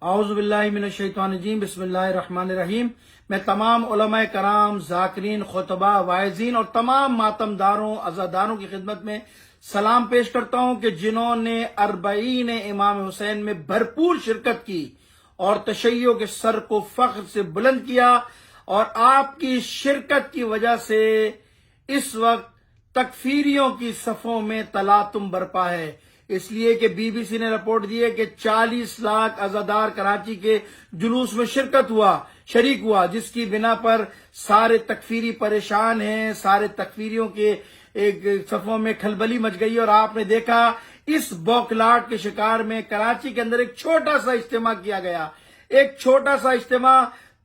اعوذ باللہ من الشیطان الرجیم بسم اللہ الرحمن الرحیم۔ میں تمام علماء کرام، ذاکرین، خطبہ، واعظین اور تمام ماتمداروں، عزاداروں کی خدمت میں سلام پیش کرتا ہوں کہ جنہوں نے اربعین امام حسین میں بھرپور شرکت کی اور تشیع کے سر کو فخر سے بلند کیا، اور آپ کی شرکت کی وجہ سے اس وقت تکفیریوں کی صفوں میں تلاطم برپا ہے۔ اس لیے کہ بی بی سی نے رپورٹ دی ہے کہ 40 لاکھ عزادار کراچی کے جلوس میں شریک ہوا، جس کی بنا پر سارے تکفیری پریشان ہیں، سارے تکفیریوں کے ایک صفوں میں کھلبلی مچ گئی۔ اور آپ نے دیکھا اس بوکلاٹ کے شکار میں کراچی کے اندر ایک چھوٹا سا اجتماع کیا گیا، ایک چھوٹا سا اجتماع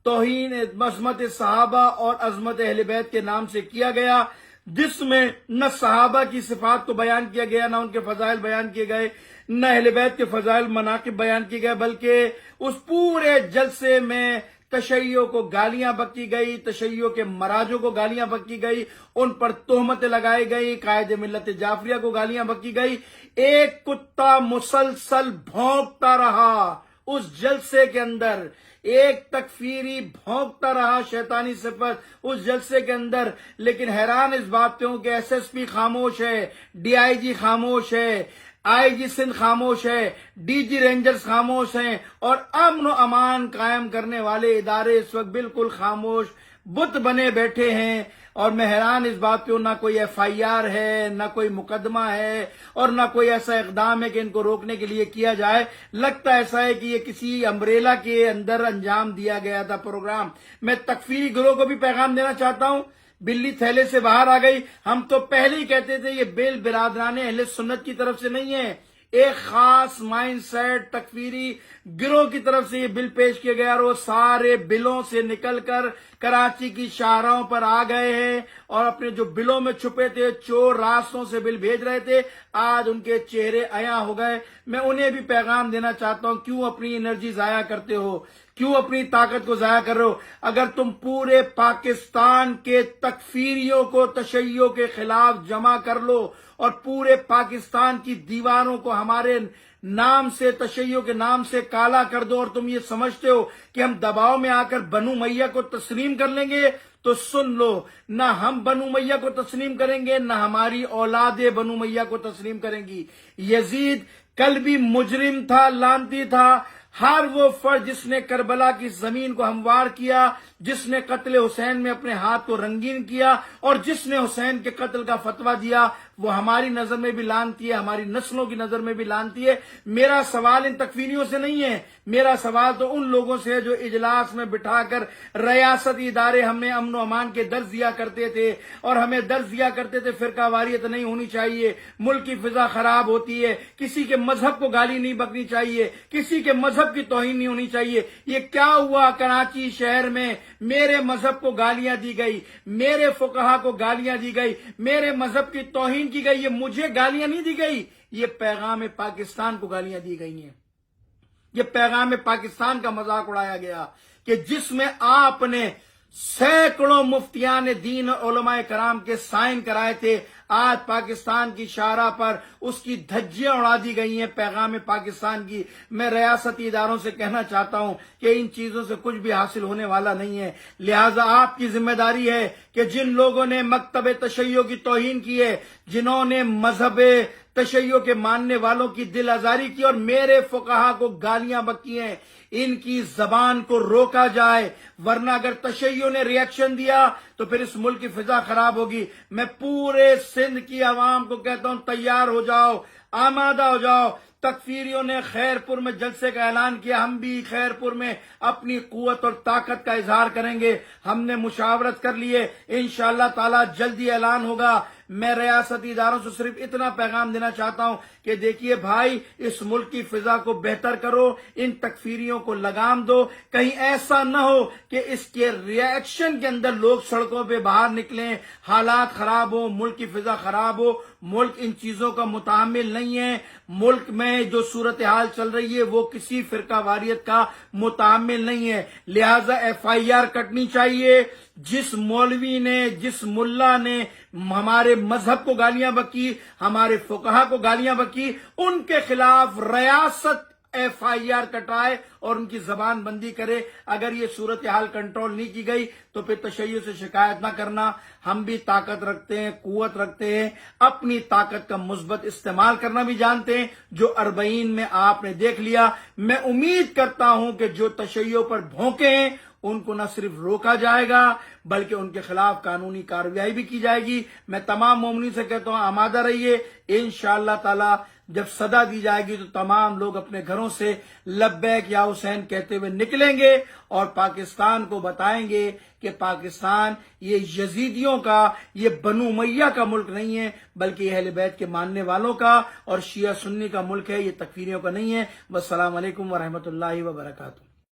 توہین عظمت صحابہ اور عظمت اہل بیت کے نام سے کیا گیا، جس میں نہ صحابہ کی صفات کو بیان کیا گیا، نہ ان کے فضائل بیان کیے گئے، نہ اہل بیت کے فضائل مناقب بیان کیے گئے، بلکہ اس پورے جلسے میں تشیع کو گالیاں بکی گئی، تشیع کے مراجوں کو گالیاں بکی گئی، ان پر تہمتیں لگائی گئی، قائد ملت جعفریہ کو گالیاں بکی گئی۔ ایک کتا مسلسل بھونکتا رہا اس جلسے کے اندر، ایک تکفیری بھونکتا رہا شیطانی صفت اس جلسے کے اندر۔ لیکن حیران اس بات پہ ہوں کہ ایس ایس پی خاموش ہے، ڈی آئی جی خاموش ہے، آئی جی سندھ خاموش ہے، ڈی جی رینجرز خاموش ہیں، اور امن و امان قائم کرنے والے ادارے اس وقت بالکل خاموش بت بنے بیٹھے ہیں۔ اور میں حیران اس بات پہ ہوں، نہ کوئی ایف آئی آر ہے، نہ کوئی مقدمہ ہے، اور نہ کوئی ایسا اقدام ہے کہ ان کو روکنے کے لیے کیا جائے۔ لگتا ایسا ہے کہ یہ کسی امبریلا کے اندر انجام دیا گیا تھا پروگرام۔ میں تکفیری گروہ کو بھی پیغام دینا چاہتا ہوں، بلی تھیلے سے باہر آ گئی۔ ہم تو پہلے ہی کہتے تھے یہ بل برادران اہل سنت کی طرف سے نہیں ہے، ایک خاص مائنڈ سیٹ تکفیری گروہ کی طرف سے یہ بل پیش کیا گیا، اور وہ سارے بلوں سے نکل کر کراچی کی شاہراہوں پر آ گئے ہیں، اور اپنے جو بلوں میں چھپے تھے چور راستوں سے بل بھیج رہے تھے، آج ان کے چہرے عیاں ہو گئے۔ میں انہیں بھی پیغام دینا چاہتا ہوں، کیوں اپنی انرجی ضائع کرتے ہو، کیوں اپنی طاقت کو ضائع کر رہے ہو؟ اگر تم پورے پاکستان کے تکفیریوں کو تشیع کے خلاف جمع کر لو اور پورے پاکستان کی دیواروں کو ہمارے نام سے، تشیع کے نام سے کالا کر دو، اور تم یہ سمجھتے ہو کہ ہم دباؤ میں آ کر بنو امیہ کو تسلیم کر لیں گے، تو سن لو، نہ ہم بنو امیہ کو تسلیم کریں گے، نہ ہماری اولاد بنو امیہ کو تسلیم کریں گی۔ یزید کل بھی مجرم تھا، لعنتی تھا، ہر وہ فرد جس نے کربلا کی زمین کو ہموار کیا، جس نے قتل حسین میں اپنے ہاتھ کو رنگین کیا، اور جس نے حسین کے قتل کا فتویٰ دیا، وہ ہماری نظر میں بھی لعنتی ہے، ہماری نسلوں کی نظر میں بھی لعنتی ہے۔ میرا سوال ان تکفیریوں سے نہیں ہے، میرا سوال تو ان لوگوں سے ہے جو اجلاس میں بٹھا کر ریاستی ادارے ہمیں امن و امان کے درس دیا کرتے تھے، اور ہمیں درس دیا کرتے تھے فرقہ واریت نہیں ہونی چاہیے، ملک کی فضا خراب ہوتی ہے، کسی کے مذہب کو گالی نہیں بکنی چاہیے، کسی کے مذہب کی توہین نہیں ہونی چاہیے۔ یہ کیا ہوا؟ کراچی شہر میں میرے مذہب کو گالیاں دی گئی، میرے فقہا کو گالیاں دی گئی، میرے مذہب کی توہین کی گئی۔ یہ مجھے گالیاں نہیں دی گئی، یہ پیغام پاکستان کو گالیاں دی گئی ہیں، یہ پیغام پاکستان کا مذاق اڑایا گیا، کہ جس میں آپ نے سینکڑوں مفتیان دین اور علماء کرام کے سائن کرائے تھے، آج پاکستان کی شاہراہ پر اس کی دھجیاں اڑا دی گئی ہیں پیغام پاکستان کی۔ میں ریاستی اداروں سے کہنا چاہتا ہوں کہ ان چیزوں سے کچھ بھی حاصل ہونے والا نہیں ہے، لہٰذا آپ کی ذمہ داری ہے کہ جن لوگوں نے مکتب تشیع کی توہین کی ہے، جنہوں نے مذہب تشیع کے ماننے والوں کی دل آزاری کی اور میرے فقہا کو گالیاں بکی ہیں، ان کی زبان کو روکا جائے، ورنہ اگر تشیع نے ری ایکشن دیا تو پھر اس ملک کی فضا خراب ہوگی۔ میں پورے سندھ کی عوام کو کہتا ہوں، تیار ہو جاؤ، آمادہ ہو جاؤ۔ تکفیریوں نے خیرپور میں جلسے کا اعلان کیا، ہم بھی خیرپور میں اپنی قوت اور طاقت کا اظہار کریں گے۔ ہم نے مشاورت کر لیے، انشاءاللہ تعالی جلدی اعلان ہوگا۔ میں ریاستی اداروں سے صرف اتنا پیغام دینا چاہتا ہوں کہ دیکھیے بھائی، اس ملک کی فضا کو بہتر کرو، ان تکفیریوں کو لگام دو، کہیں ایسا نہ ہو کہ اس کے ری ایکشن کے اندر لوگ سڑکوں پہ باہر نکلیں، حالات خراب ہو، ملک کی فضا خراب ہو۔ ملک ان چیزوں کا متحمل نہیں ہے، ملک میں جو صورتحال چل رہی ہے وہ کسی فرقہ واریت کا متحمل نہیں ہے، لہٰذا ایف آئی آر کٹنی چاہیے۔ جس مولوی نے، جس ملا نے ہمارے مذہب کو گالیاں بکی، ہمارے فقہا کو گالیاں بکی، ان کے خلاف ریاست FIR کٹائے اور ان کی زبان بندی کرے۔ اگر یہ صورتحال کنٹرول نہیں کی گئی تو پھر تشیع سے شکایت نہ کرنا۔ ہم بھی طاقت رکھتے ہیں، قوت رکھتے ہیں، اپنی طاقت کا مثبت استعمال کرنا بھی جانتے ہیں، جو 40 میں آپ نے دیکھ لیا۔ میں امید کرتا ہوں کہ جو تشیع پر بھونکے ہیں ان کو نہ صرف روکا جائے گا بلکہ ان کے خلاف قانونی کارروائی بھی کی جائے گی۔ میں تمام مومنین سے کہتا ہوں آمادہ رہیے، انشاءاللہ تعالی جب صدا دی جائے گی تو تمام لوگ اپنے گھروں سے لبیک یا حسین کہتے ہوئے نکلیں گے اور پاکستان کو بتائیں گے کہ پاکستان یہ یزیدیوں کا، یہ بنو امیہ کا ملک نہیں ہے بلکہ یہ اہل بیت کے ماننے والوں کا اور شیعہ سنی کا ملک ہے، یہ تکفیریوں کا نہیں ہے۔ والسلام علیکم ورحمۃ اللہ وبرکاتہ۔